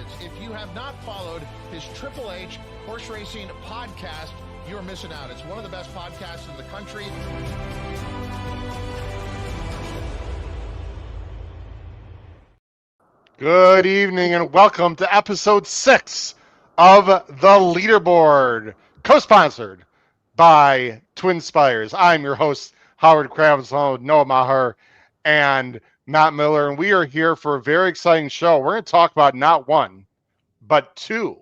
is. If you have not followed his Triple H horse racing podcast, you're missing out. It's one of the best podcasts in the country. Good evening and welcome to episode 6 of the Leaderboard, co-sponsored by TwinSpires. I'm your host, Howard Kravitz, along with Noah Maher and Matt Miller, and we are here for a very exciting show. We're going to talk about not one, but two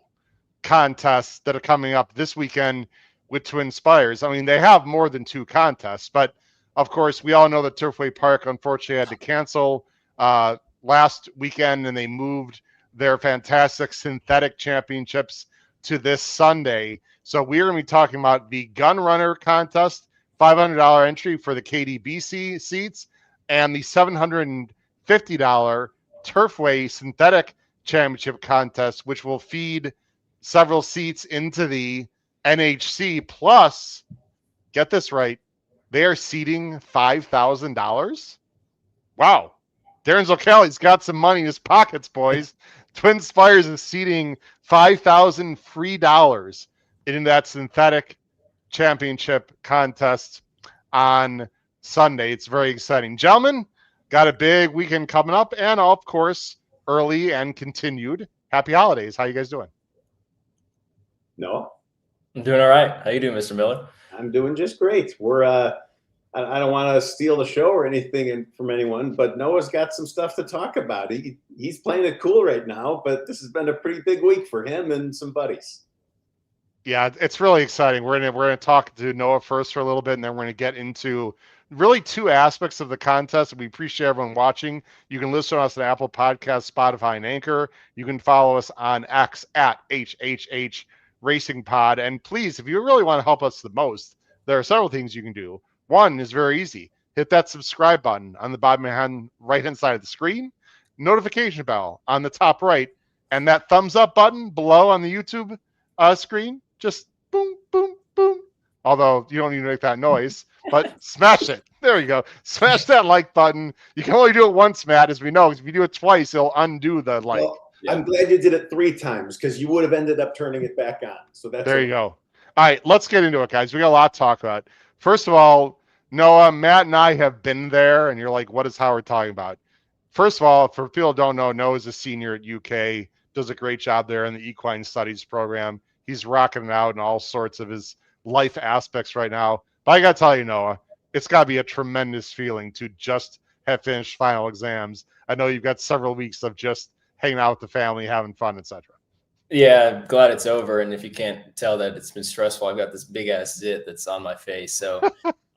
contests that are coming up this weekend with TwinSpires. I mean, they have more than two contests, but of course, we all know that Turfway Park unfortunately had to cancel last weekend, and they moved their fantastic synthetic championships to this Sunday. So we're going to be talking about the Gun Runner contest, $500 entry for the KDBC seats, and the $750 Turfway synthetic championship contest, which will feed several seats into the NHC. Plus, get this right, they are seating $5,000. Wow. Darren Zocali's got some money in his pockets, boys. TwinSpires is seating $5,000 free dollars in that synthetic championship contest on Sunday. It's very exciting. Gentlemen, got a big weekend coming up, and of course, early and continued. Happy holidays. How you guys doing? No. I'm doing all right. How you doing, Mr. Miller? I'm doing just great. We're I don't want to steal the show or anything from anyone, but Noah's got some stuff to talk about. He's playing it cool right now, but this has been a pretty big week for him and some buddies. Yeah, it's really exciting. We're gonna talk to Noah first for a little bit, and then we're gonna get into really two aspects of the contest. We appreciate everyone watching. You can listen to us on Apple Podcasts, Spotify, and Anchor. You can follow us on X at HHH Racing Pod. And please, if you really want to help us the most, there are several things you can do. One is very easy. Hit that subscribe button on the bottom right-hand side of the screen, notification bell on the top right, and that thumbs up button below on the YouTube screen. Just boom, boom, boom. Although you don't need to make that noise, but smash it. There you go. Smash that like button. You can only do it once, Matt, as we know, because if you do it twice, it'll undo the like. Well, yeah. I'm glad you did it 3 times because you would have ended up turning it back on. So that's there. You go. All right, let's get into it, guys. We got a lot to talk about. First of all, Noah, Matt and I have been there, and you're like, what is Howard talking about? First of all, for people who don't know, Noah's a senior at UK, does a great job there in the equine studies program. He's rocking it out in all sorts of his life aspects right now. But I got to tell you, Noah, it's got to be a tremendous feeling to just have finished final exams. I know you've got several weeks of just hanging out with the family, having fun, etc. Yeah, I'm glad it's over. And if you can't tell that it's been stressful, I've got this big-ass zit that's on my face. So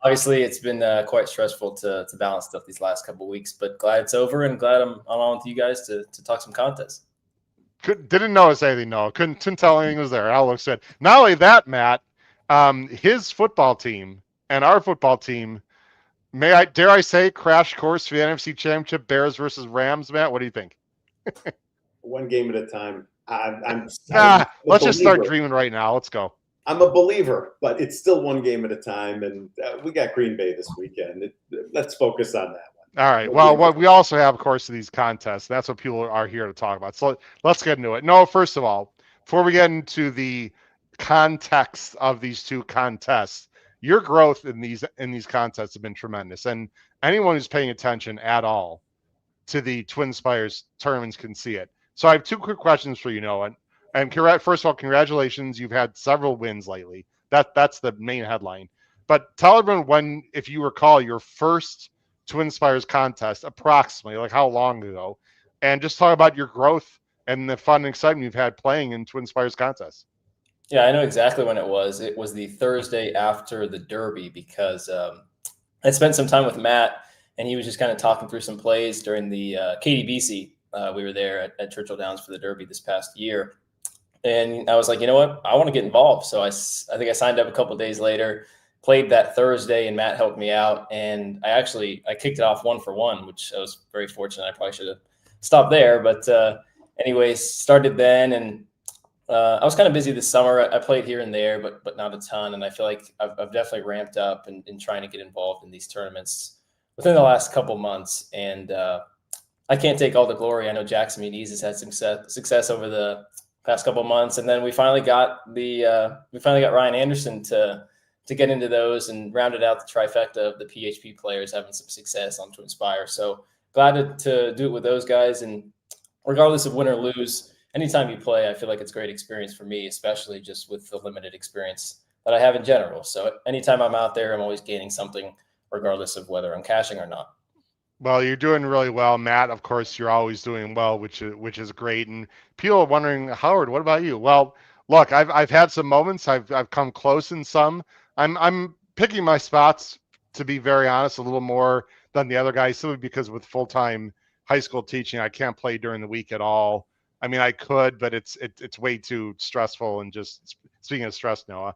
obviously it's been quite stressful to balance stuff these last couple of weeks. But glad it's over, and glad I'm on with you guys to talk some contests. Didn't notice anything, Noah. Couldn't tell anything was there. All looks good. Not only that, Matt, his football team and our football team, dare I say, crash course for the NFC Championship, Bears versus Rams, Matt? What do you think? One game at a time. Let's just start dreaming right now. Let's go. I'm a believer, but it's still one game at a time, and we got Green Bay this weekend. Let's focus on that one. All right. Well, what we also have, of course, these contests. That's what people are here to talk about. So let's get into it. No, first of all, before we get into the context of these two contests, your growth in these contests have been tremendous, and anyone who's paying attention at all to the TwinSpires tournaments can see it. So I have 2 quick questions for you, Noah. And first of all, congratulations. You've had several wins lately. That's the main headline. But tell everyone when, if you recall, your first TwinSpires contest, approximately, like how long ago, and just talk about your growth and the fun and excitement you've had playing in TwinSpires contests. Yeah, I know exactly when it was. It was the Thursday after the Derby, because I spent some time with Matt, and he was just kind of talking through some plays during the KDBC. We were there at Churchill Downs for the Derby this past year. And I was like, you know what? I want to get involved. So I think I signed up a couple of days later, played that Thursday, and Matt helped me out. And I kicked it off 1-for-1, which I was very fortunate. I probably should have stopped there. But anyways, started then. And I was kind of busy this summer. I played here and there, but not a ton. And I feel like I've definitely ramped up in trying to get involved in these tournaments within the last couple months. And I can't take all the glory. I know Jackson Muniz has had success over the past couple of months, and then we finally got Ryan Anderson to get into those and rounded out the trifecta of the PHP players having some success on TwinSpires. So glad to do it with those guys. And regardless of win or lose, anytime you play, I feel like it's a great experience for me, especially just with the limited experience that I have in general. So anytime I'm out there, I'm always gaining something, regardless of whether I'm cashing or not. Well, you're doing really well, Matt. Of course, you're always doing well, which is great. And people are wondering, Howard, what about you? Well, look, I've had some moments. I've come close in some. I'm picking my spots, to be very honest, a little more than the other guys, simply because with full-time high school teaching, I can't play during the week at all. I mean, I could, but it's way too stressful. And just speaking of stress, Noah,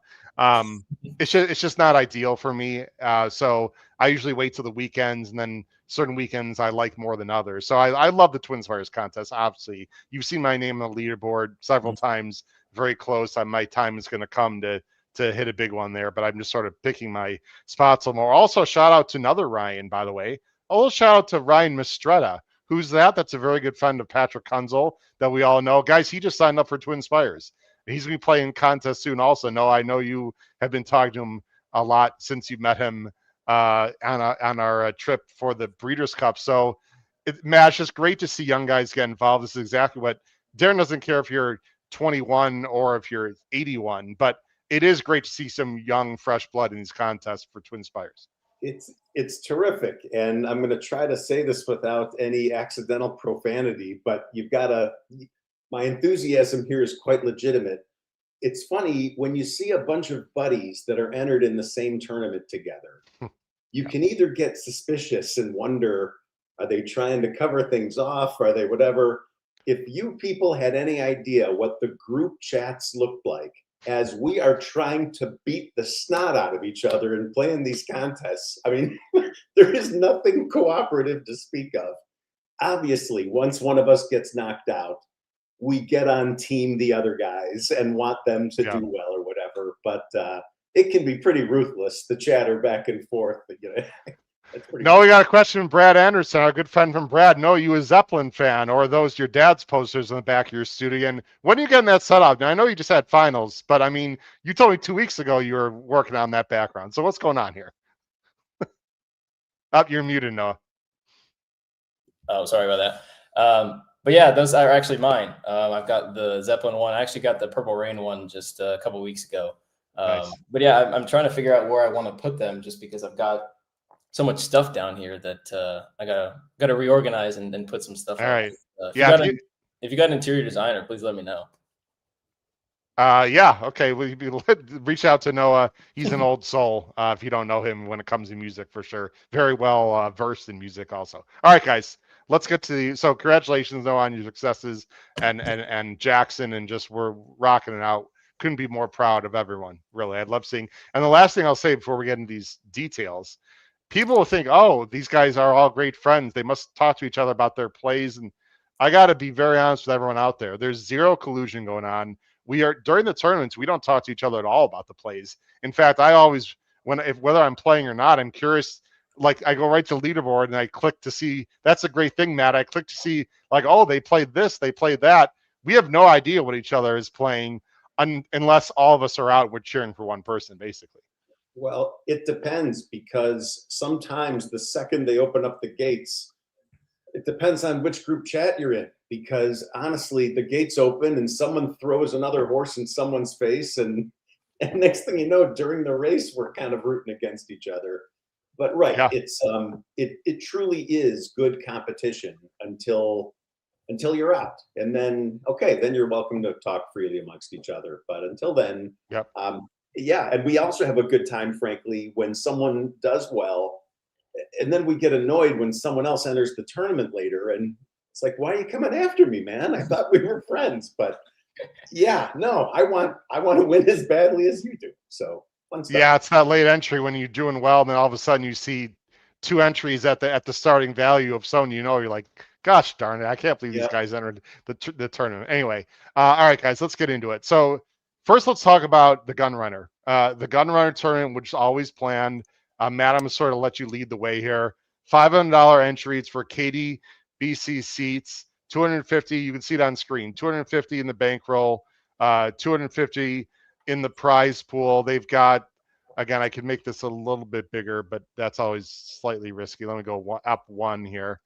it's just not ideal for me. So I usually wait till the weekends, and then certain weekends I like more than others. So I love the TwinSpires contest. Obviously, you've seen my name on the leaderboard several times, very close. My time is going to come to hit a big one there, but I'm just sort of picking my spots a little more. Also, shout out to another Ryan, by the way. A little shout out to Ryan Mistretta. Who's that? That's a very good friend of Patrick Kunzel that we all know. Guys, he just signed up for TwinSpires. He's going to be playing contests soon also. No, I know you have been talking to him a lot since you met him on our trip for the Breeders' Cup. So, Matt, it's just great to see young guys get involved. This is exactly what Darren doesn't care if you're 21 or if you're 81, but it is great to see some young, fresh blood in these contests for TwinSpires. It's terrific, and I'm going to try to say this without any accidental profanity, but my enthusiasm here is quite legitimate. It's funny when you see a bunch of buddies that are entered in the same tournament together. You can either get suspicious and wonder, are they trying to cover things off? Are they whatever? If you people had any idea what the group chats looked like as we are trying to beat the snot out of each other and playing these contests, I mean, there is nothing cooperative to speak of. Obviously, once one of us gets knocked out, we get on team the other guys and want them to do well or whatever. But it can be pretty ruthless, the chatter back and forth. You know, we got a question from Brad Anderson, our good friend from Brad. No, you a Zeppelin fan, or are those your dad's posters in the back of your studio? And when are you getting that set up? Now, I know you just had finals, but I mean, you told me 2 weeks ago you were working on that background. So what's going on here? You're muted, Noah. Oh, sorry about that. But yeah, those are actually mine. I've got the Zeppelin one. I actually got the Purple Rain one just a couple weeks ago. Nice. But yeah, I'm trying to figure out where I want to put them, just because I've got so much stuff down here that I gotta reorganize and put some stuff. All right. If you got an interior designer, please let me know. Okay. Reach out to Noah. He's an old soul. If you don't know him when it comes to music, for sure. Very well versed in music also. All right, guys. Let's get to so congratulations, Noah, on your successes and Jackson, and just we're rocking it out. Couldn't be more proud of everyone, really. I'd love seeing. And the last thing I'll say before we get into these details, people will think, oh, these guys are all great friends. They must talk to each other about their plays. And I got to be very honest with everyone out there. There's zero collusion going on. During the tournaments, we don't talk to each other at all about the plays. In fact, I always, whether I'm playing or not, I'm curious. Like, I go right to leaderboard and I click to see. That's a great thing, Matt. I click to see, like, oh, they played this, they played that. We have no idea what each other is playing unless all of us are out. We're cheering for one person, basically. Well, it depends, because sometimes the second they open up the gates, it depends on which group chat you're in. Because honestly, the gates open and someone throws another horse in someone's face, and next thing you know, during the race, we're kind of rooting against each other. But it's it truly is good competition until you're out, and then then you're welcome to talk freely amongst each other. But until then, and we also have a good time, frankly, when someone does well, and then we get annoyed when someone else enters the tournament later, and it's like, why are you coming after me, man? I thought we were friends. But I want to win as badly as you do. So. Yeah, it's that late entry when you're doing well, and then all of a sudden you see 2 entries at the starting value of someone you're like, gosh darn it, I can't believe these guys entered the tournament. Anyway, all right, guys, let's get into it. So first, let's talk about the Gun Runner. The Gun Runner tournament, which is always planned. Matt, I'm going to sort of let you lead the way here. $500 entry. It's for KDBC BC seats, 250. You can see it on screen. 250 in the bankroll, 250 in the prize pool. They've got, again, I could make this a little bit bigger, but that's always slightly risky. Let me go up one here.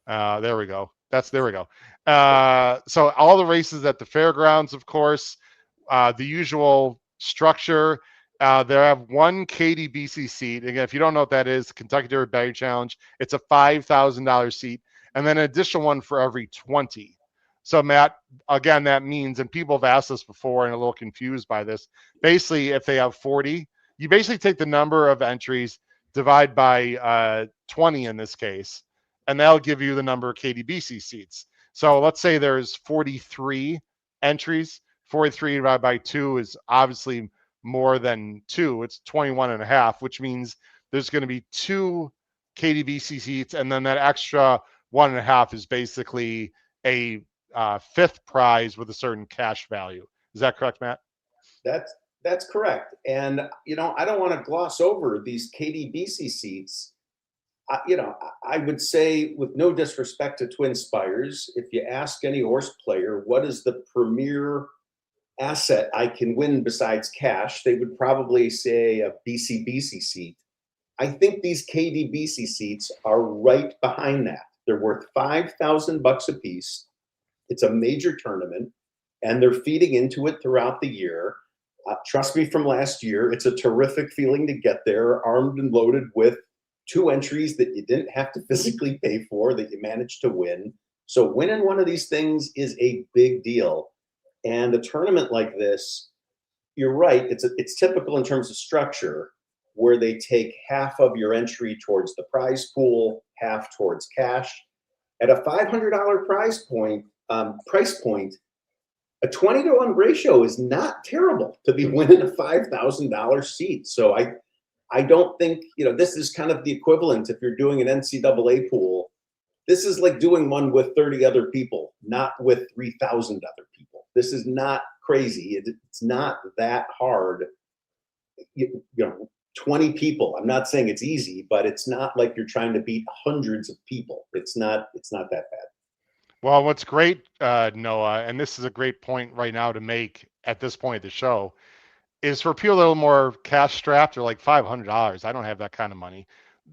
There we go. There we go. So all the races at the fairgrounds, of course, the usual structure. They have one KDBC seat. Again, if you don't know what that is, Kentucky Derby Battery Challenge, it's a $5,000 seat, and then an additional one for every 20. So Matt, again, that means, and people have asked us before and a little confused by this, basically if they have 40, you basically take the number of entries, divide by 20 in this case, and that'll give you the number of KDBC seats. So let's say there's 43 entries. 43 divided by 2 is obviously more than 2. It's 21 and a half, which means there's going to be 2 KDBC seats, and then that extra 1.5 is basically a fifth prize with a certain cash value. Is that correct, Matt? That's correct. And I don't want to gloss over these KDBC seats. I would say, with no disrespect to TwinSpires, if you ask any horse player what is the premier asset I can win besides cash, they would probably say a BCBC seat. I think these KDBC seats are right behind that. They're worth $5,000 a piece. It's a major tournament, and they're feeding into it throughout the year. Trust me, from last year, it's a terrific feeling to get there, armed and loaded with 2 entries that you didn't have to physically pay for, that you managed to win. So winning one of these things is a big deal. And a tournament like this, you're right, it's typical in terms of structure, where they take half of your entry towards the prize pool, half towards cash. At a $500 price point, a 20-to-1 ratio is not terrible to be winning a $5,000 seat. So I don't think, this is kind of the equivalent if you're doing an NCAA pool. This is like doing one with 30 other people, not with 3,000 other people. This is not crazy. It's not that hard. 20 people. I'm not saying it's easy, but it's not like you're trying to beat hundreds of people. It's not that bad. Well, what's great, Noah, and this is a great point right now to make at this point of the show, is for people a little more cash strapped, or like $500. I don't have that kind of money.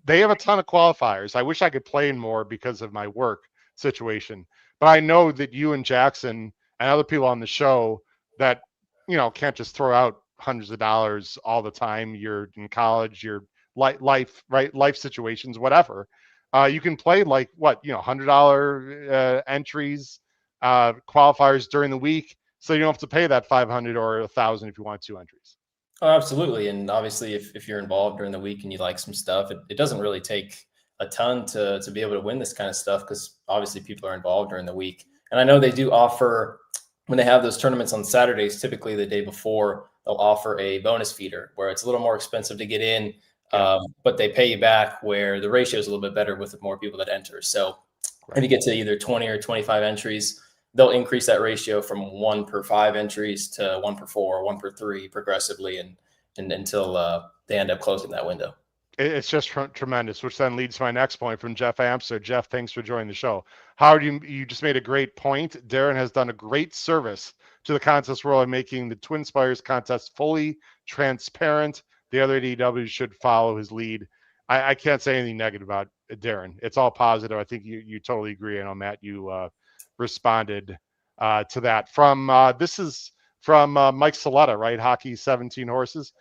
They have a ton of qualifiers. I wish I could play in more because of my work situation, but I know that you and Jackson and other people on the show that, can't just throw out hundreds of dollars all the time. You're in college, your life situations, whatever. You can play like $100 entries, qualifiers during the week, so you don't have to pay that $500 or $1,000 if you want 2 entries. Oh, absolutely. And obviously, if you're involved during the week and you like some stuff, it doesn't really take a ton to be able to win this kind of stuff, because obviously people are involved during the week. And I know they do offer, when they have those tournaments on Saturdays, typically the day before, they'll offer a bonus feeder where it's a little more expensive to get in, but they pay you back, where the ratio is a little bit better with more people that enter. So if you get to either 20 or 25 entries, they'll increase that ratio from 1 per 5 entries to 1 per 4, 1 per 3 progressively, and until they end up closing that window. It's just tremendous, which then leads to my next point from Jeff Amster. Jeff, thanks for joining the show. Howard, you just made a great point. Darren has done a great service to the contest world in making the TwinSpires contest fully transparent. The other DWs should follow his lead. I can't say anything negative about Darren. It's all positive. I think you totally agree. I know, Matt, you responded to that. This is from Mike Saletta, right? Hockey 17 horses.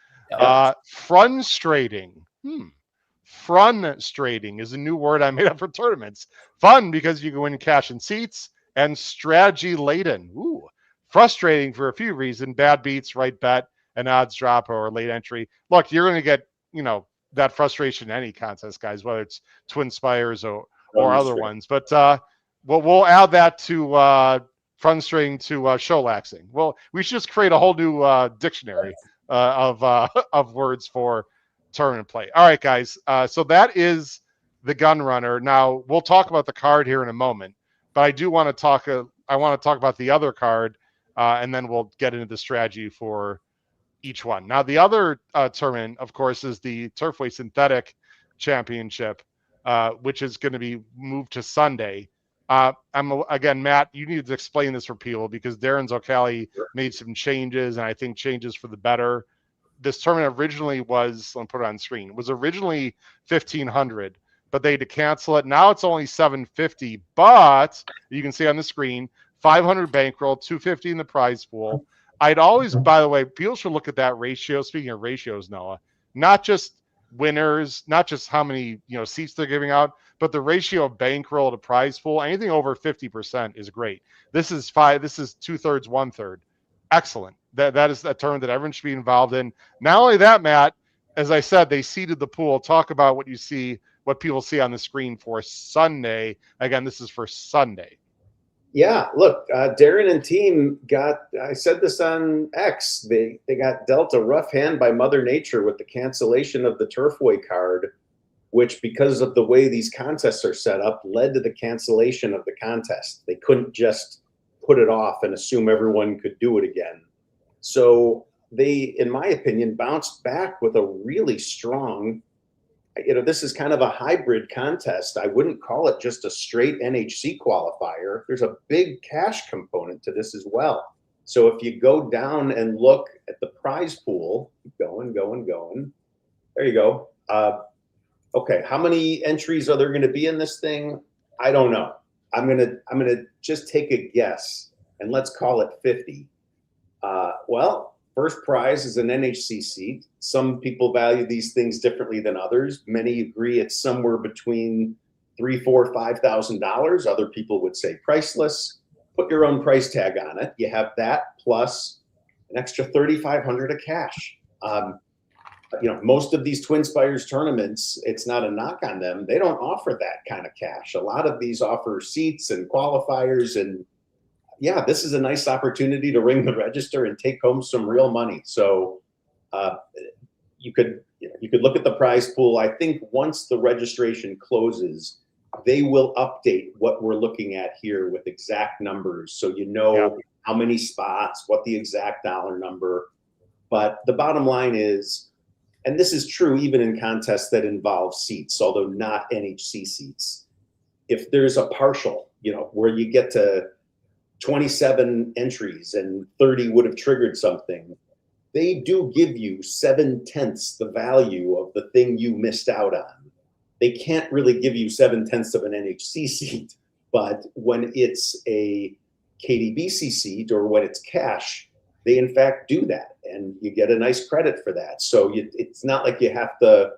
Frustrating. Frustrating is a new word I made up for tournaments. Fun because you can win cash and seats, and strategy laden. Ooh, frustrating for a few reasons: bad beats, right bet, an odds drop, or late entry. Look, you're going to get that frustration in any contest, guys, whether it's TwinSpires or other ones. But we'll add that to frustrating to showlaxing. Well, we should just create a whole new dictionary of words for tournament play. All right, guys. So that is the gun runner. Now we'll talk about the card here in a moment, but I do want to talk. I want to talk about the other card, and then we'll get into the strategy for each one. Now, the other tournament, of course, is the Turfway Synthetic Championship, which is going to be moved to Sunday. Again, Matt, you need to explain this for people because Darren Zocali made some changes, and I think changes for the better. This tournament originally was, let me put it on screen, it was originally 1,500, but they had to cancel it. Now it's only 750, but you can see on the screen, 500 bankroll, 250 in the prize pool. I'd always, by the way, people should look at that ratio. Speaking of ratios, Noah, not just winners, not just how many seats they're giving out, but the ratio of bankroll to prize pool. Anything over 50% is great. This is 2/3, 1/3. Excellent. That is a term that everyone should be involved in. Not only that, Matt, as I said, they seeded the pool. Talk about what people see on the screen for Sunday. Again, this is for Sunday. Yeah, look, Darren and team I said this on X, they got dealt a rough hand by Mother Nature with the cancellation of the Turfway card, which, because of the way these contests are set up, led to the cancellation of the contest. They couldn't just put it off and assume everyone could do it again. So they, in my opinion, bounced back with a really strong, this is kind of a hybrid contest. I wouldn't call it just a straight NHC qualifier. There's a big cash component to this as well. So if you go down and look at the prize pool, going. There you go. Okay, how many entries are there going to be in this thing? I don't know. I'm gonna just take a guess, and let's call it 50. Well, first prize is an NHC seat. Some people value these things differently than others. Many agree it's somewhere between $3,000, $4,000, $5,000. Other people would say priceless. Put your own price tag on it. You have that plus an extra $3,500 of cash. Most of these TwinSpires tournaments, it's not a knock on them. They don't offer that kind of cash. A lot of these offer seats and qualifiers, and yeah, this is a nice opportunity to ring the register and take home some real money. So you could look at the prize pool. I think once the registration closes, they will update what we're looking at here with exact numbers, so how many spots, what the exact dollar number. But the bottom line is, and this is true even in contests that involve seats, although not NHC seats, if there's a partial, where you get to 27 entries and 30 would have triggered something, they do give you 7/10 the value of the thing you missed out on. They can't really give you 7/10 of an NHC seat, but when it's a KDBC seat or when it's cash, they in fact do that, and you get a nice credit for that. So it's not like you have to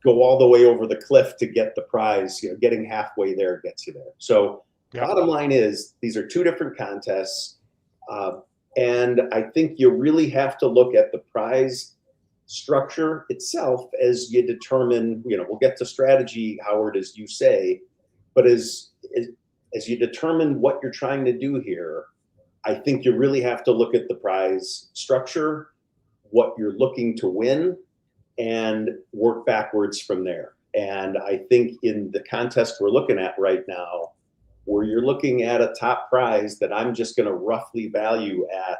go all the way over the cliff to get the prize. Getting halfway there gets you there. So bottom line is, these are two different contests, and I think you really have to look at the prize structure itself as you determine. We'll get to strategy, Howard, as you say, but as you determine what you're trying to do here, I think you really have to look at the prize structure, what you're looking to win, and work backwards from there. And I think in the contest we're looking at right now, where you're looking at a top prize that I'm just going to roughly value at,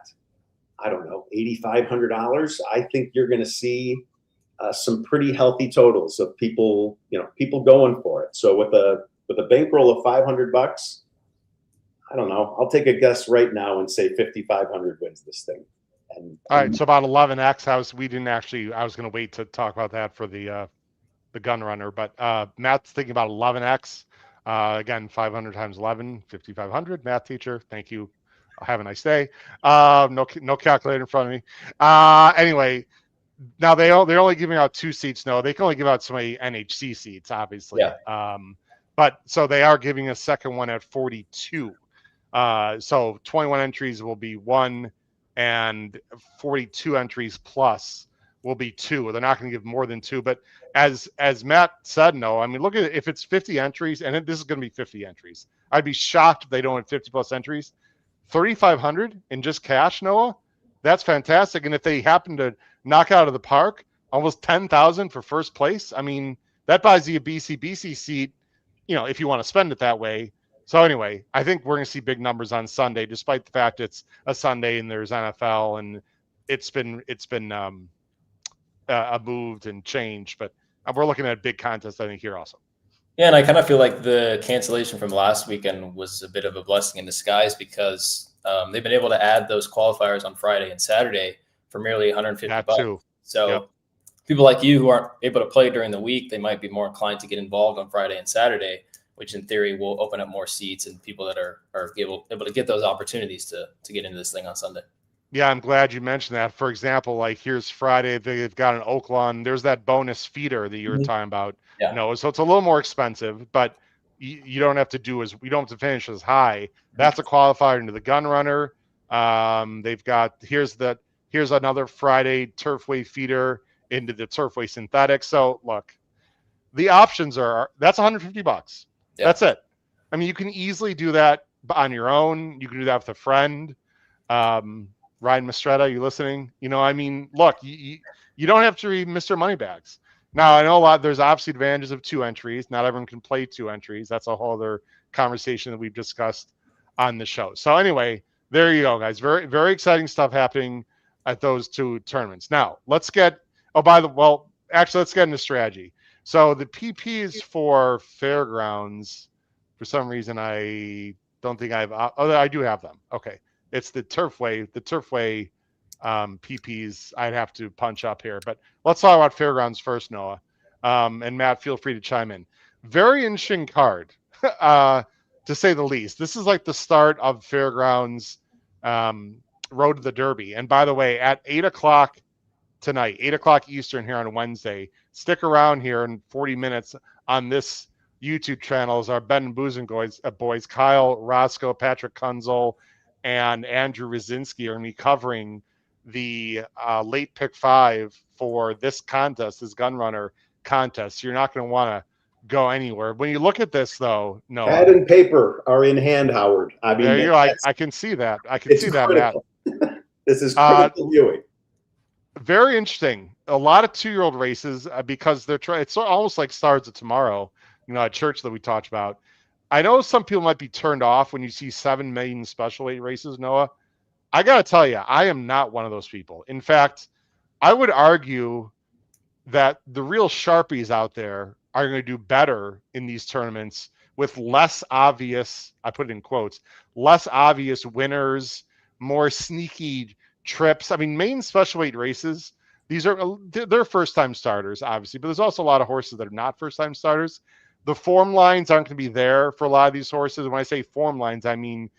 I don't know, $8,500, I think you're going to see some pretty healthy totals of people going for it. So with a bankroll of $500, I don't know. I'll take a guess right now and say 5,500 wins this thing. All right, so about 11x. I was going to wait to talk about that for the gun runner, but Matt's thinking about 11x. Again, 500 times 11, 5,500. Math teacher, thank you. Have a nice day. No calculator in front of me. Anyway, now they're only giving out 2 seats. No, they can only give out so many NHC seats, obviously. Yeah. But so they are giving a second one at 42. So 21 entries will be 1, and 42 entries plus will be 2. They're not going to give more than 2. But as Matt said, no, I mean, look at it. If it's 50 entries, and this is going to be 50 entries, I'd be shocked if they don't have 50 plus entries. 3,500 in just cash, Noah, that's fantastic. And if they happen to knock out of the park almost 10,000 for first place, I mean, that buys you a BC seat, if you want to spend it that way. So anyway, I think we're going to see big numbers on Sunday, despite the fact it's a Sunday and there's NFL and it's been moved and changed. But we're looking at a big contest, I think, here also. Yeah, and I kind of feel like the cancellation from last weekend was a bit of a blessing in disguise because they've been able to add those qualifiers on Friday and Saturday for merely $150. That too. Yep. So people like you who aren't able to play during the week, they might be more inclined to get involved on Friday and Saturday, which in theory will open up more seats and people that are able to get those opportunities to get into this thing on Sunday. Yeah, I'm glad you mentioned that. For example, like here's Friday, they've got an Oaklawn. There's that bonus feeder that you were talking about. Yeah. So it's a little more expensive, but you don't have to you don't have to finish as high. That's a qualifier into the gun runner. They've got here's another Friday Turfway feeder into the Turfway synthetic. So look, the options that's $150. Yeah. That's it. I mean, you can easily do that on your own. You can do that with a friend. Ryan Mistretta, you listening? I mean, look, you don't have to read Mr. Moneybags. Now, I know there's obviously advantages of 2 entries. Not everyone can play 2 entries. That's a whole other conversation that we've discussed on the show. So anyway, there you go, guys. Very, very exciting stuff happening at those 2 tournaments. Now, let's get into strategy. So the PPs for Fairgrounds, for some reason, I don't think I do have them. Okay. It's the Turfway PPs I'd have to punch up here. But let's talk about Fairgrounds first, Noah. And Matt, feel free to chime in. Very interesting card, to say the least. This is like the start of Fairgrounds Road to the Derby. And by the way, at 8 o'clock tonight, 8 o'clock Eastern here on Wednesday, stick around here in 40 minutes on this YouTube channel is our Ben and Boozing boys, Kyle Roscoe, Patrick Kunzel, and Andrew Rosinski are going to be covering the late pick 5 for this contest, this gun runner contest. So you're not going to want to go anywhere. When you look at this, though, no. Pad and paper are in hand, Howard. I mean, there you go. I can see that. I can see that, Matt. This is critical viewing. Very interesting. A lot of 2-year-old races because they're trying. It's almost like Stars of Tomorrow, at Churchill that we talked about. I know some people might be turned off when you see 7 maiden special weight races, Noah. I got to tell you, I am not one of those people. In fact, I would argue that the real Sharpies out there are going to do better in these tournaments with less obvious, I put it in quotes, less obvious winners, more sneaky trips. I mean, maiden special weight races, they're first-time starters, obviously, but there's also a lot of horses that are not first-time starters. The form lines aren't going to be there for a lot of these horses. When I say form lines, I mean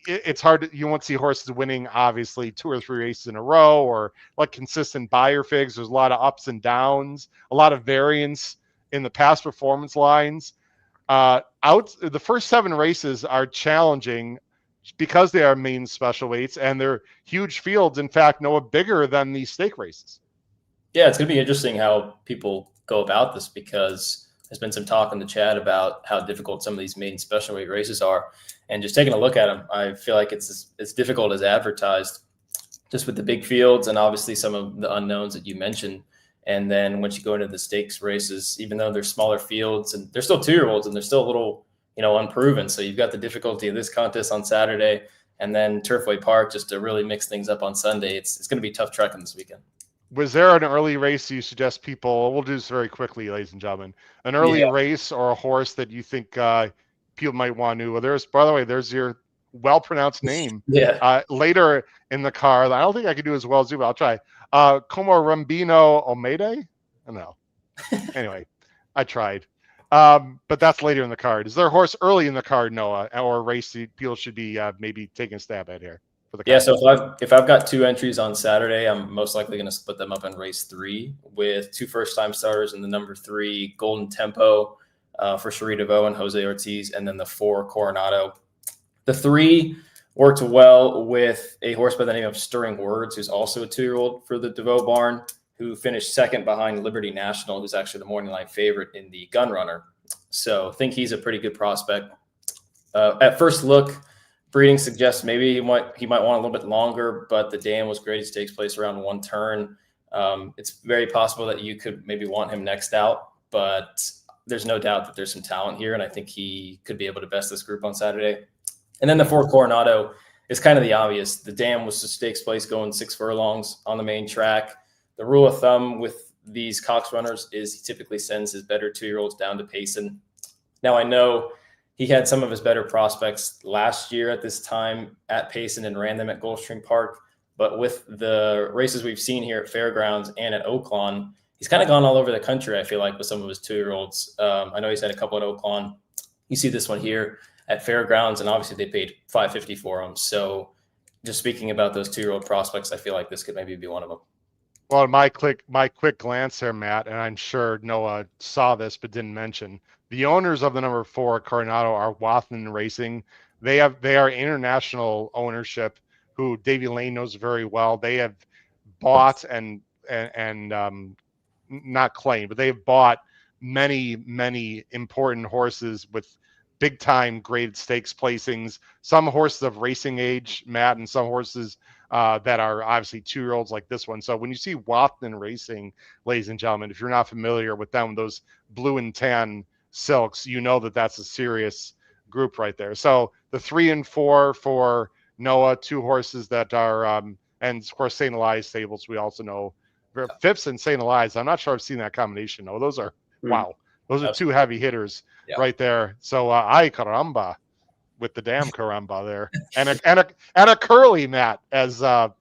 it's hard. You won't see horses winning, obviously, 2 or 3 races in a row or like consistent buyer figs. There's a lot of ups and downs, a lot of variance in the past performance lines. The first 7 races are challenging because they are main special weights and they're huge fields. In fact, Noah, bigger than the stake races. Yeah, it's going to be interesting how people go about this because there's been some talk in the chat about how difficult some of these maiden special weight races are. And just taking a look at them, I feel like it's as difficult as advertised, just with the big fields and obviously some of the unknowns that you mentioned. And then once you go into the stakes races, even though they're smaller fields and they're still 2-year-olds and they're still a little, unproven. So you've got the difficulty of this contest on Saturday and then Turfway Park just to really mix things up on Sunday. It's going to be tough trekking this weekend. Was there an early race you suggest people, we'll do this very quickly, ladies and gentlemen, an early race or a horse that you think people might want to, by the way, there's your well-pronounced name. Later in the card, I don't think I could do as well as you, but I'll try. Como Rambino Omede? No. Anyway, I tried. But that's later in the card. Is there a horse early in the card, Noah, or a race that people should be maybe taking a stab at here? Yeah, so if I've got 2 entries on Saturday, I'm most likely going to split them up in race 3 with 2 first-time starters and the number 3 Golden Tempo for Cherie DeVoe and Jose Ortiz, and then the 4 Coronado. The 3 worked well with a horse by the name of Stirring Words, who's also a 2-year-old for the DeVoe barn, who finished second behind Liberty National, who's actually the morning line favorite in the Gun Runner. So I think he's a pretty good prospect. At first look, breeding suggests maybe he might want a little bit longer, but the dam was great. It takes place around 1 turn. It's very possible that you could maybe want him next out, but there's no doubt that there's some talent here, and I think he could be able to best this group on Saturday. And then the 4 Coronado is kind of the obvious. The dam was the stakes place going 6 furlongs on the main track. The rule of thumb with these Cox runners is he typically sends his better 2-year-olds down to Payson Now, I know he had some of his better prospects last year at this time at Payson and ran them at Gulfstream Park. But with the races we've seen here at Fairgrounds and at Oaklawn, he's kind of gone all over the country, I feel like, with some of his 2-year-olds. I know he's had a couple at Oaklawn. You see this one here at Fairgrounds, and obviously they paid $550 for him. So just speaking about those 2-year-old prospects, I feel like this could maybe be one of them. Well, my quick glance there, Matt, and I'm sure Noah saw this but didn't mention, the owners of the number 4 Coronado are Wathen Racing. They are international ownership who Davey Lane knows very well. They have bought and not claimed, but they've bought many important horses with big time graded stakes placings. Some horses of racing age, Matt, and some horses that are obviously 2-year-olds like this one. So when you see Wathen Racing, ladies and gentlemen, if you're not familiar with them, those blue and tan silks, you know that that's a serious group right there. So the 3 and 4 for Noah, 2 horses that are, and of course St. Elias stables, we also know. Phipps and St. Elias, I'm not sure I've seen that combination. No, those are, wow. Those are 2 heavy hitters right there. So ay caramba, with the damn caramba there, and a curly, Matt, as our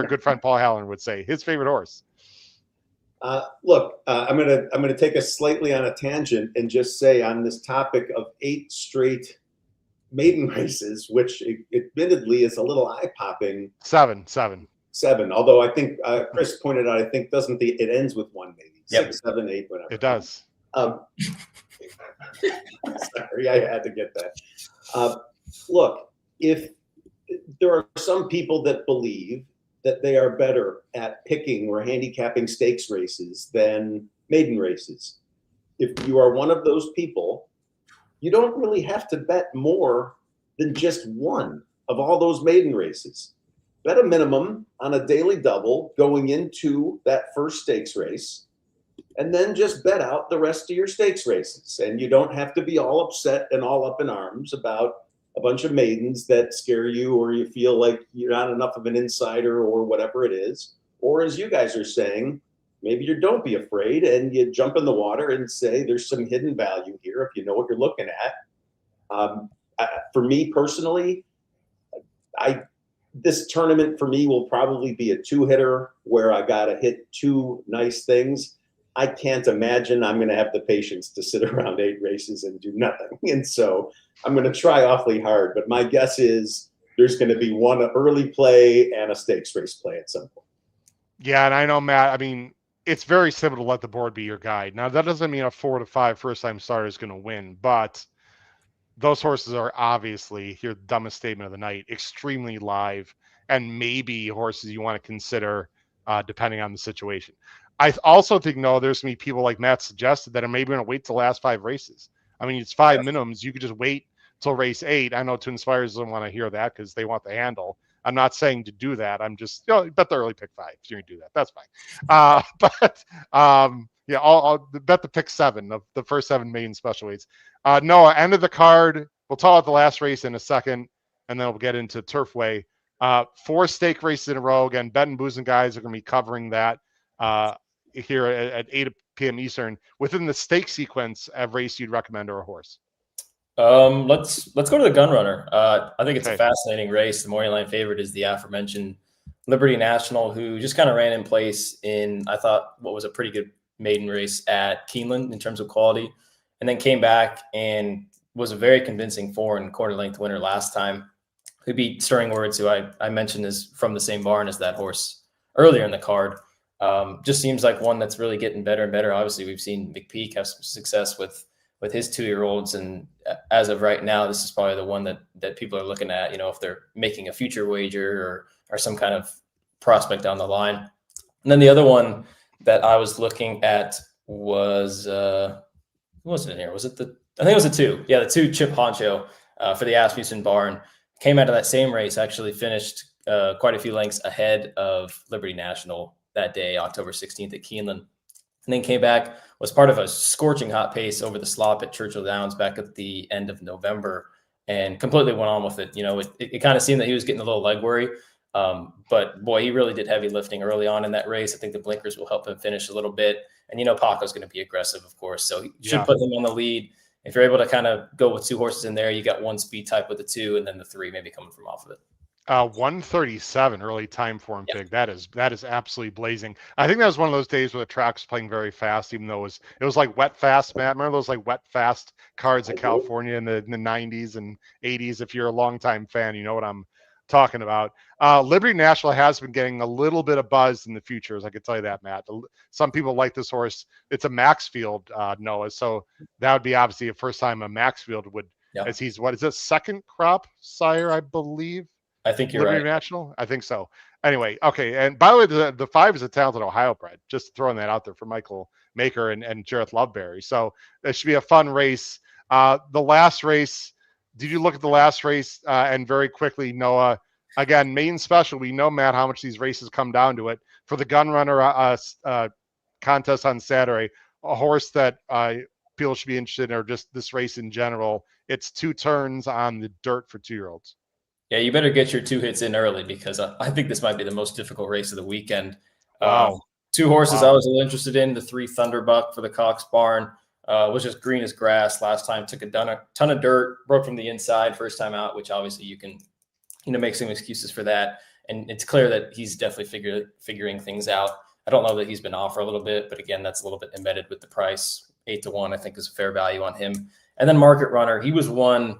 good friend Paul Halloran would say, his favorite horse. Look, I'm gonna take us slightly on a tangent and just say on this topic of 8 straight maiden races, which admittedly is a little eye popping. Seven. Although I think Chris pointed out, I think it ends with 1 maybe 6, 7, 8, whatever. It does. Sorry, I had to get that. Look, if there are some people that believe that they are better at picking or handicapping stakes races than maiden races, if you are one of those people, you don't really have to bet more than just one of all those maiden races. Bet a minimum on a daily double going into that first stakes race, and then just bet out the rest of your stakes races. And you don't have to be all upset and all up in arms about a bunch of maidens that scare you, or you feel like you're not enough of an insider or whatever it is. Or as you guys are saying, maybe you don't be afraid and you jump in the water and say there's some hidden value here if you know what you're looking at. For me personally, this tournament for me will probably be a 2-hitter where I got to hit 2 nice things. I can't imagine I'm going to have the patience to sit around 8 races and do nothing. And so I'm going to try awfully hard. But my guess is there's going to be one early play and a stakes race play at some point. Yeah, and I know, Matt, I mean, it's very simple to let the board be your guide. Now, that doesn't mean a 4 to 5 first-time starter is going to win, but those horses are obviously, here, the dumbest statement of the night, extremely live, and maybe horses you want to consider depending on the situation. I also think, no, there's going to be people like Matt suggested that are maybe going to wait till the last 5 races. I mean, it's 5 minimums. You could just wait till race 8. I know TwinSpires doesn't want to hear that because they want the handle. I'm not saying to do that. I'm just, bet the early pick 5. If you're going to do that, that's fine. Yeah, I'll bet the pick 7 of the first 7 maiden special weights. Noah, end of the card. We'll talk about the last race in a second, and then we'll get into Turfway. 4 stake races in a row. Again, Bet and Booze and guys are going to be covering that here at 8 p.m. Eastern. Within the stake sequence of race you'd recommend or a horse? Let's go to the Gun Runner. I think it's a fascinating race. The morning line favorite is the aforementioned Liberty National, who just kind of ran in place in, I thought, what was a pretty good maiden race at Keeneland in terms of quality, and then came back and was a very convincing 4 and quarter length winner last time. Who beat Stirring Words, who I mentioned is from the same barn as that horse earlier in the card. Just seems like one that's really getting better and better. Obviously, we've seen McPeak have some success with his 2-year-olds, and as of right now, this is probably the one that people are looking at, if they're making a future wager or some kind of prospect down the line. And then the other one that I was looking at was who was it in here? I think it was a 2. Yeah, the 2 Chip Honcho for the Asmussen barn. Came out of that same race, actually finished quite a few lengths ahead of Liberty National that day, October 16th at Keeneland. And then came back, was part of a scorching hot pace over the slop at Churchill Downs back at the end of November, and completely went on with it. It kind of seemed that he was getting a little leg worry. But boy, he really did heavy lifting early on in that race. I think the blinkers will help him finish a little bit. And Paco's going to be aggressive, of course. So you should put him on the lead. if you're able to kind of go with 2 horses in there, you got 1 speed type with the 2, and then the 3 maybe coming from off of it. 137 early time for him, Pig. That is absolutely blazing. I think that was one of those days where the track's playing very fast, even though it was like wet fast, Matt. Remember those like wet fast cards in California in the 90s and 80s? If you're a longtime fan, you know what I'm talking about. Liberty National has been getting a little bit of buzz in the futures. I can tell you that, Matt. Some people like this horse. It's a Maxfield, Noah. So that would be obviously the first time a Maxfield would, as he's, what is it, second crop sire, I believe. I think you're Liberty right. National? I think so. Anyway, okay. And by the way, the 5 is a talented Ohio bred. Just throwing that out there for Michael Maker and Jareth Loveberry. So it should be a fun race. The last race, did you look at the last race? And very quickly, Noah, again, main special. We know, Matt, how much these races come down to it. For the gun runner contest on Saturday, a horse that people should be interested in, or just this race in general, it's 2 turns on the dirt for 2-year-olds. Yeah, you better get your 2 hits in early, because I think this might be the most difficult race of the weekend. Wow. 2 horses I was a little interested in. The 3 Thunderbuck for the Cox Barn was just green as grass last time. Took a ton of dirt, broke from the inside first time out, which obviously you can, make some excuses for that. And it's clear that he's definitely figuring things out. I don't know that he's been off for a little bit, but again, that's a little bit embedded with the price. 8-1, I think, is a fair value on him. And then Market Runner, he was one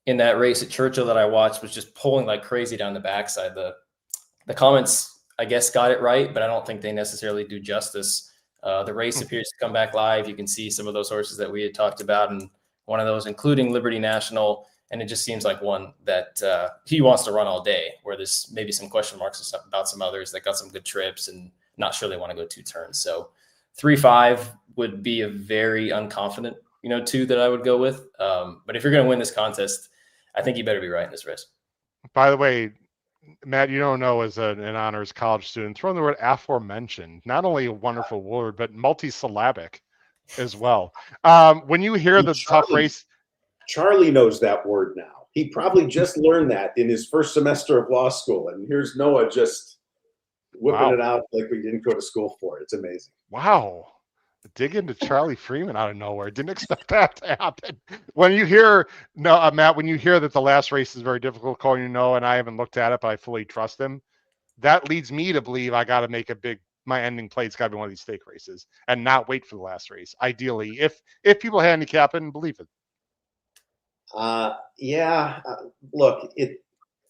in that race at Churchill that I watched, was just pulling like crazy down the backside. The comments, I guess, got it right, but I don't think they necessarily do justice. The race appears to come back live. You can see some of those horses that we had talked about, and one of those, including Liberty National. And it just seems like one that he wants to run all day, where there's maybe some question marks about some others that got some good trips and not sure they want to go 2 turns. So 3-5 would be a very unconfident, 2 that I would go with. But if you're going to win this contest, I think you better be right in this race. By the way, Matt, you don't know, as an honors college student, throw in the word aforementioned. Not only a wonderful word, but multisyllabic as well. When you hear the tough race, Charlie knows that word now. He probably just learned that in his first semester of law school. And here's Noah just whipping it out like we didn't go to school for. It's amazing. Wow. Dig into Charlie Freeman out of nowhere. Didn't expect that to happen. When you hear, Matt, when you hear that the last race is very difficult, according to Noah, and I haven't looked at it, but I fully trust him, that leads me to believe I got to make my ending plate's got to be one of these stake races and not wait for the last race. Ideally, if people handicap it and believe it. Look,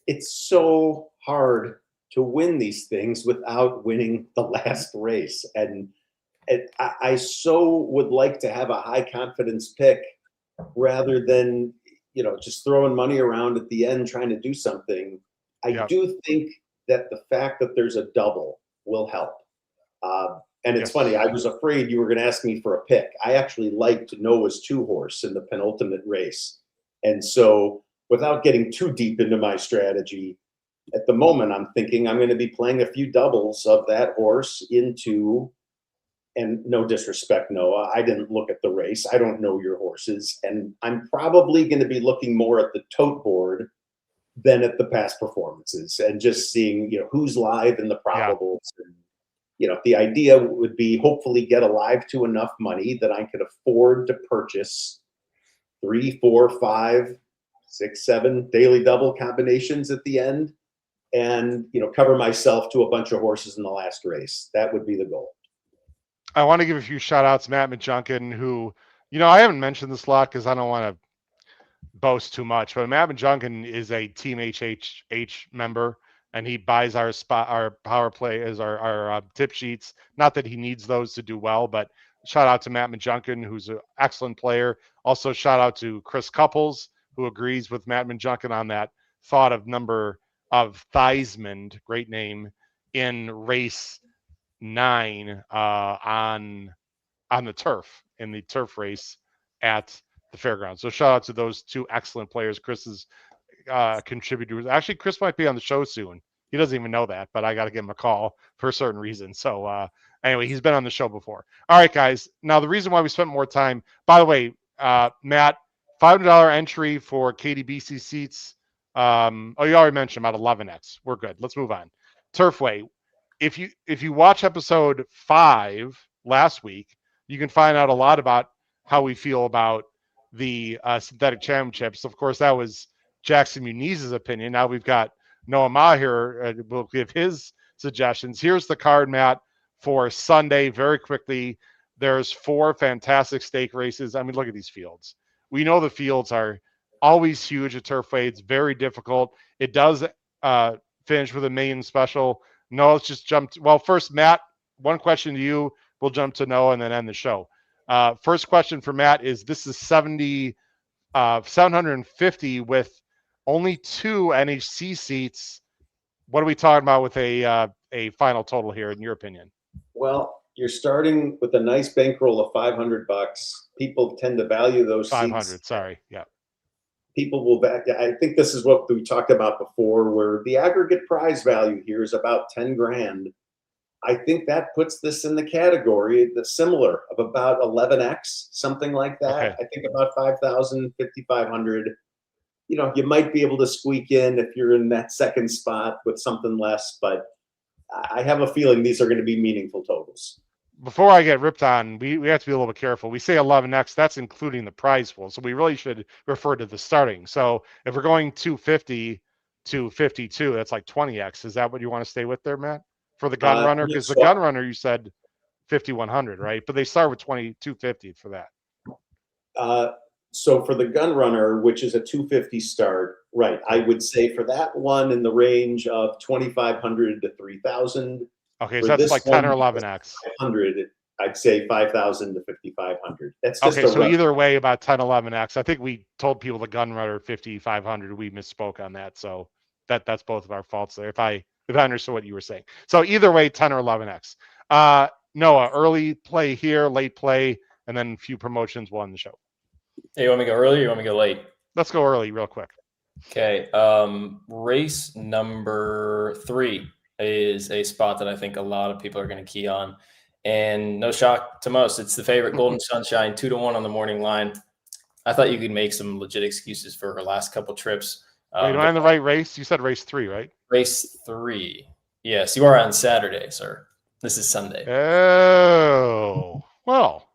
it's so hard to win these things without winning the last race. And I so would like to have a high confidence pick rather than, just throwing money around at the end trying to do something. I do think that the fact that there's a double will help. And it's funny, I was afraid you were going to ask me for a pick. I actually liked Noah's 2 horse in the penultimate race. And so without getting too deep into my strategy, at the moment, I'm thinking I'm going to be playing a few doubles of that horse into, and no disrespect, Noah, I didn't look at the race. I don't know your horses. And I'm probably going to be looking more at the tote board than at the past performances and just seeing, who's live in the probables. And, the idea would be hopefully get alive to enough money that I could afford to purchase 3, 4, 5, 6, 7 daily double combinations at the end and, cover myself to a bunch of horses in the last race. That would be the goal. I want to give a few shout outs. Matt McJunkin, who, I haven't mentioned this a lot because I don't want to boast too much, but Matt McJunkin is a Team HHH member, and he buys our power play as our tip sheets. Not that he needs those to do well, but shout out to Matt McJunkin, who's an excellent player. Also, shout out to Chris Couples, who agrees with Matt McJunkin on that thought of number of Theismond, great name, in race 9 on the turf, in the turf race at the Fairgrounds. So shout out to those 2 excellent players. Chris's contributors. Actually, Chris might be on the show soon. He doesn't even know that, but I got to give him a call for a certain reason. So anyway, he's been on the show before. All right, guys. Now, the reason why we spent more time, by the way, Matt, $500 entry for KDBC seats. You already mentioned about 11X. We're good. Let's move on. Turfway. If you watch episode 5 last week, you can find out a lot about how we feel about the synthetic championships. Of course, that was Jackson Muniz's opinion. Now we've got Noah Ma here. Will give his suggestions. Here's the card, Matt, for Sunday. Very quickly, there's 4 fantastic stake races. I mean, look at these fields. We know the fields are always huge at Turfway. It's very difficult. It does finish with a million special. No, let's just jump. Well, first, Matt, one question to you. We'll jump to Noah and then end the show. First question for Matt is, this is 750 with only 2 NHC seats. What are we talking about with a final total here, in your opinion? Well, you're starting with a nice bankroll of $500. People tend to value those 500. seats. Sorry, yeah. People will back. I think this is what we talked about before, where the aggregate prize value here is about 10 grand. I think that puts this in the category that's similar of about 11x, something like that. Okay. I think about 5,000, 5,500. You know, you might be able to squeak in if you're in that second spot with something less, but I have a feeling these are going to be meaningful totals. Before I get ripped on, we have to be a little bit careful. We say 11x, that's including the prize pool. So we really should refer to the starting. So if we're going 250 to 52, that's like 20x. Is that what you want to stay with there, Matt? For the gun runner? Because the gun runner, you said 5,100, right? But they start with 250 for that. So for the gun runner, which is a 250 start, right, I would say for that one in the range of 2,500 to 3,000. Okay, so that's like 10 or 11x. 500, I'd say 5,000 to 5,500. That's just okay. So either way, about 10, 11x. I think we told people the gun runner 5,500. We misspoke on that, so that's both of our faults there. If I understood what you were saying. So either way, 10 or 11x. Noah, early play here, late play, and then a few promotions will end the show. Hey, you want me to go early or you want me to go late? Let's go early real quick. Okay. Race number 3 is a spot that I think a lot of people are going to key on. And no shock to most, it's the favorite Golden Sunshine, 2-1 on the morning line. I thought you could make some legit excuses for her last couple trips. Wait, am I in the right race? You said race 3, right? Race 3. Yes, you are on Saturday, sir. This is Sunday. Oh, well,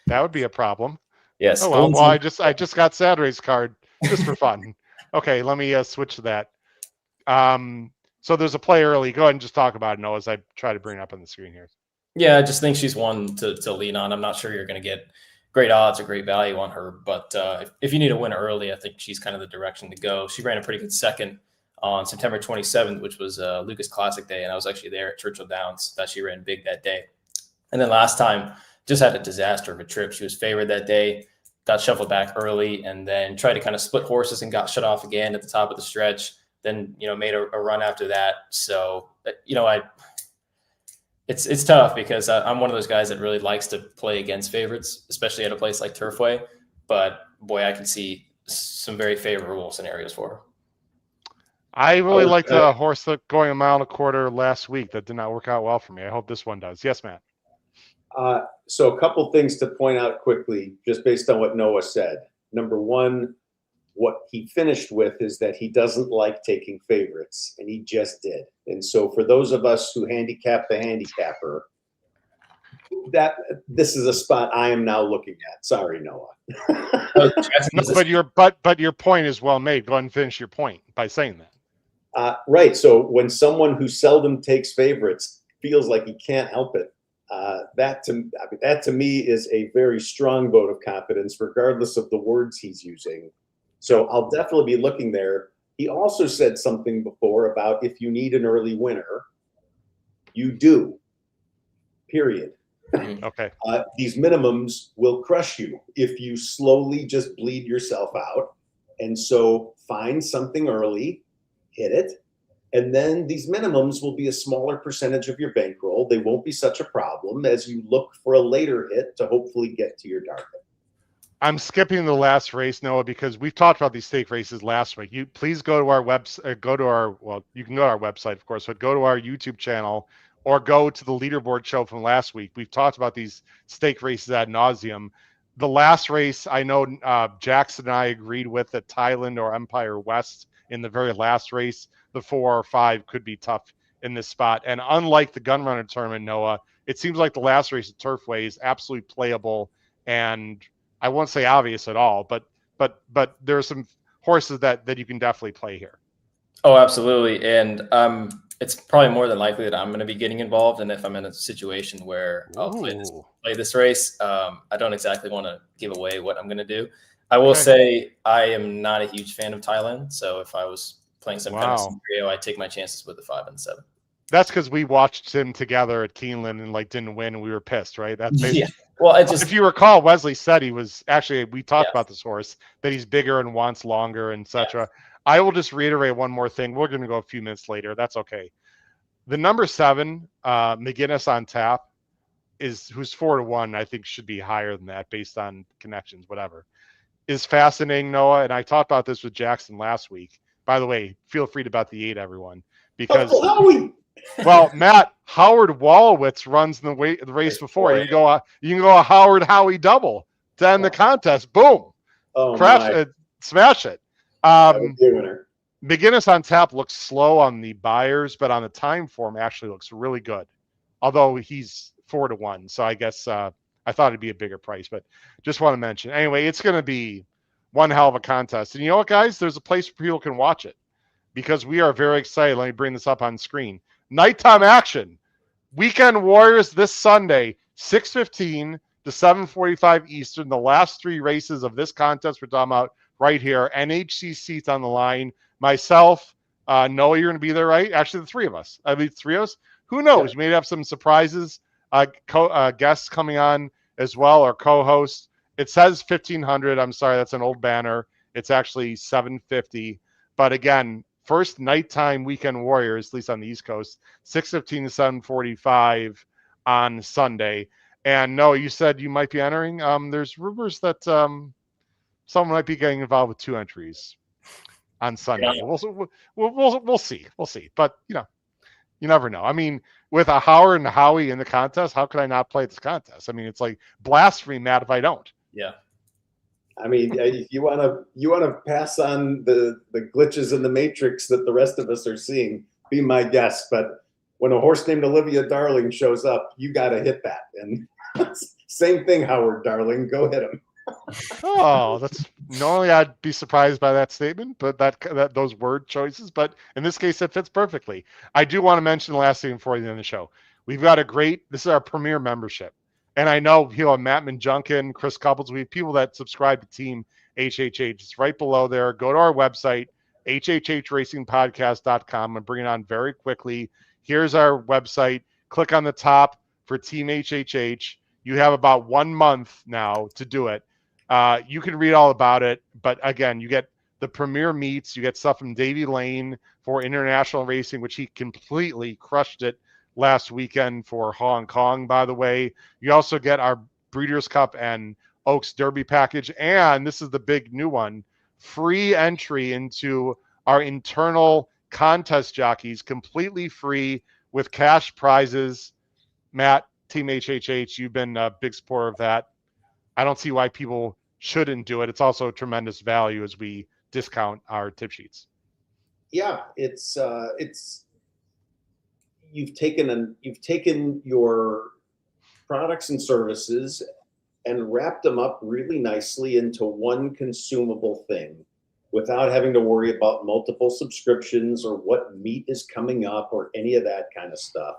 that would be a problem. Yes. Oh, well, I just got Saturday's card just for fun. Okay, let me switch to that. So there's a play early. Go ahead and just talk about it, Noah, as I try to bring it up on the screen here. Yeah, I just think she's one to lean on. I'm not sure you're going to get great odds or great value on her, but if you need a win early, I think she's kind of the direction to go. She ran a pretty good second on September 27th, which was Lucas Classic Day, and I was actually there at Churchill Downs. That she ran big that day. And then last time, just had a disaster of a trip. She was favored that day, got shuffled back early, and then tried to kind of split horses and got shut off again at the top of the stretch. Then, made a run after that. So, it's tough because I'm one of those guys that really likes to play against favorites, especially at a place like Turfway. But boy, I can see some very favorable scenarios for her. I really liked a horse that going 1.25 miles last week that did not work out well for me. I hope this one does. Yes, Matt. So a couple things to point out quickly, just based on what Noah said. Number one, what he finished with is that he doesn't like taking favorites, and he just did. And so for those of us who handicap the handicapper, this is a spot I am now looking at. Sorry, Noah. No, but your point is well made. Go ahead and finish your point by saying that. Right. So when someone who seldom takes favorites feels like he can't help it, that to me is a very strong vote of confidence, regardless of the words he's using. So I'll definitely be looking there. He also said something before about if you need an early winner, you do. Period. Okay. These minimums will crush you if you slowly just bleed yourself out. And so find something early, hit it, and then these minimums will be a smaller percentage of your bankroll. They won't be such a problem as you look for a later hit to hopefully get to your target. I'm skipping the last race, Noah, because we've talked about these stake races last week. You please go to our website. You can go to our website, of course, but go to our YouTube channel or go to the leaderboard show from last week. We've talked about these stake races ad nauseum. The last race, I know Jackson and I agreed with at Thailand or Empire West in the very last race. The 4 or 5 could be tough in this spot. And unlike the gun runner tournament, Noah, it seems like the last race at Turfway is absolutely playable and I won't say obvious at all, but there are some horses that you can definitely play here. Oh, absolutely. And it's probably more than likely that I'm going to be getting involved. And if I'm in a situation where I'll play this race, I don't exactly want to give away what I'm going to do. I will say I am not a huge fan of Thailand. So if I was playing some kind of scenario, I take my chances with the 5 and 7. That's because we watched him together at Keeneland and like didn't win, and we were pissed, right? That's basically. Yeah. Well, if you recall, Wesley said he was actually. We talked about this horse that he's bigger and wants longer, and etc. Yes. I will just reiterate one more thing. We're going to go a few minutes later. That's okay. The number 7, McGinnis on tap, who's 4-1. I think should be higher than that based on connections, whatever. Is fascinating, Noah, and I talked about this with Jackson last week. By the way, feel free to bet the 8, everyone, because. Well, Matt, Howard Wallowitz runs the race before. You can go a Howard Howie double to end the contest. Boom. Crash it, smash it. McGinnis on tap looks slow on the buyers, but on the time form actually looks really good. Although he's 4-1. So I guess I thought it'd be a bigger price, but just want to mention. Anyway, it's going to be one hell of a contest. And you know what, guys? There's a place where people can watch it because we are very excited. Let me bring this up on screen. Nighttime action. Weekend Warriors this Sunday, 6:15 to 7:45 Eastern. The last 3 races of this contest we're talking about right here. NHC seats on the line. Myself, Noah, you're going to be there, right? Actually, the 3 of us. I mean, 3 of us. Who knows? You may have some surprises. Guests coming on as well, or co-hosts. It says 1,500. I'm sorry, that's an old banner. It's actually 750. But again, first nighttime Weekend Warriors, at least on the East Coast, 6:15 to 7:45 on Sunday. And no, you said you might be entering. There's rumors that someone might be getting involved with 2 entries on Sunday. Yeah. We'll see. We'll see. But you never know. I mean, with a Howard and Howie in the contest, how could I not play this contest? I mean, it's like blasphemy, Matt, if I don't. Yeah. I mean, if you want to pass on the glitches in the matrix that the rest of us are seeing, be my guest. But when a horse named Olivia Darling shows up, you got to hit that. And same thing, Howard Darling, go hit him. Oh, that's normally I'd be surprised by that statement, but that those word choices. But in this case, it fits perfectly. I do want to mention the last thing before the end of the show. We've got this is our premier membership. And I know Matt Manjunkin, Chris Couples, we have people that subscribe to Team HHH. It's right below there. Go to our website, hhhracingpodcast.com, and bring it on very quickly. Here's our website. Click on the top for Team HHH. You have about 1 month now to do it. You can read all about it. But again, you get the premier meets. You get stuff from Davey Lane for international racing, which he completely crushed it last weekend for Hong Kong, by the way. You also get our Breeders' Cup and Oaks Derby package. And this is the big new one, free entry into our internal contest jockeys, completely free with cash prizes. Matt, Team HHH, you've been a big supporter of that. I don't see why people shouldn't do it. It's also a tremendous value as we discount our tip sheets. Yeah, it's you've taken your products and services and wrapped them up really nicely into one consumable thing without having to worry about multiple subscriptions or what meat is coming up or any of that kind of stuff.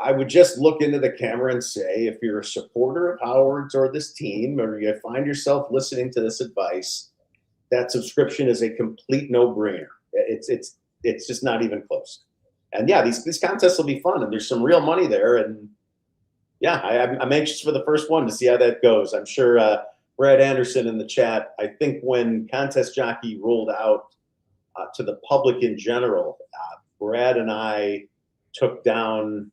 I would just look into the camera and say, if you're a supporter of Howard's or this team, or you find yourself listening to this advice, that subscription is a complete no-brainer. It's just not even close. And yeah, these contests will be fun, and there's some real money there. And yeah, I'm anxious for the first one to see how that goes. I'm sure Brad Anderson in the chat, I think when Contest Jockey rolled out to the public in general, Brad and I took down,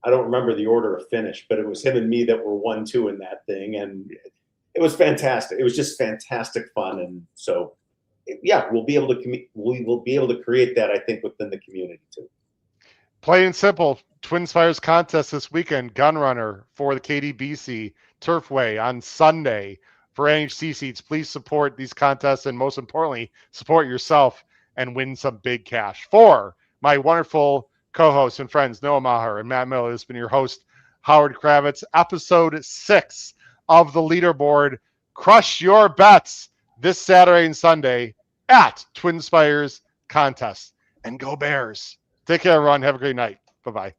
I don't remember the order of finish, but it was him and me that were 1-2 in that thing. And it was fantastic. It was just fantastic fun. And so, yeah, we will be able to create that, I think, within the community too. Plain and simple, TwinSpires contest this weekend, gun runner for the KDBC Turfway on Sunday for NHC seats. Please support these contests, and most importantly, support yourself and win some big cash. For my wonderful co-hosts and friends, Noah Maher and Matt Miller, has been your host, Howard Kravitz, episode 6 of the leaderboard. Crush your bets this Saturday and Sunday at TwinSpires Contest. And go Bears. Take care, everyone. Have a great night. Bye-bye.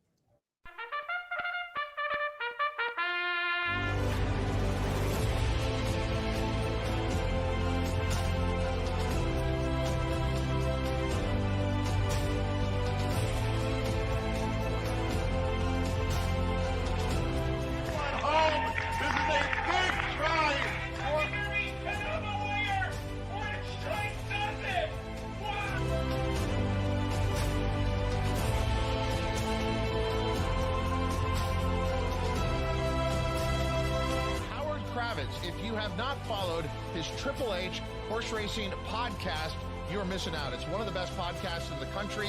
If you have not followed his Triple H horse racing podcast, you're missing out. It's one of the best podcasts in the country.